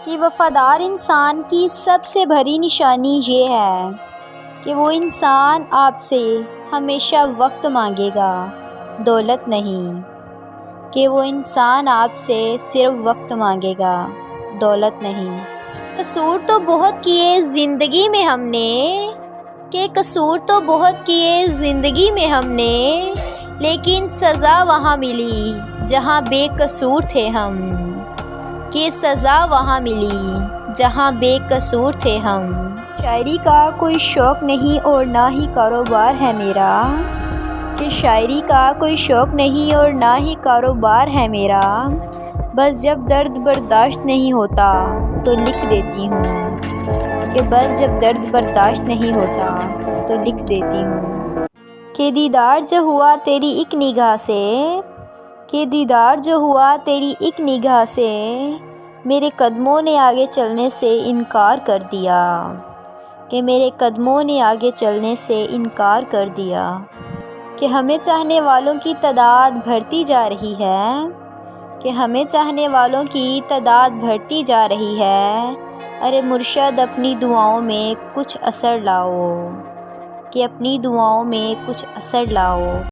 کہ وفادار انسان کی سب سے بڑی نشانی یہ ہے کہ وہ انسان آپ سے ہمیشہ وقت مانگے گا، دولت نہیں، کہ وہ انسان آپ سے صرف وقت مانگے گا، دولت نہیں۔ قصور تو بہت کیے زندگی میں ہم نے، کہ قصور تو بہت کیے زندگی میں ہم نے، لیکن سزا وہاں ملی جہاں بے قصور تھے ہم، کہ سزا وہاں ملی جہاں بے قصور تھے ہم۔ شاعری کا کوئی شوق نہیں اور نہ ہی کاروبار ہے میرا، کہ شاعری کا کوئی شوق نہیں اور نہ ہی کاروبار ہے میرا، بس جب درد برداشت نہیں ہوتا تو لکھ دیتی ہوں، کہ بس جب درد برداشت نہیں ہوتا تو لکھ دیتی ہوں۔ کہ دیدار جو ہوا تیری ایک نگاہ سے، کہ دیدار جو ہوا تیری ایک نگاہ سے، میرے قدموں نے آگے چلنے سے انکار کر دیا، کہ میرے قدموں نے آگے چلنے سے انکار کر دیا۔ کہ ہمیں چاہنے والوں کی تعداد بڑھتی جا رہی ہے، کہ ہمیں چاہنے والوں کی تعداد بڑھتی جا رہی ہے، ارے مرشد اپنی دعاؤں میں کچھ اثر لاؤ، کہ اپنی دعاؤں میں کچھ اثر لاؤ۔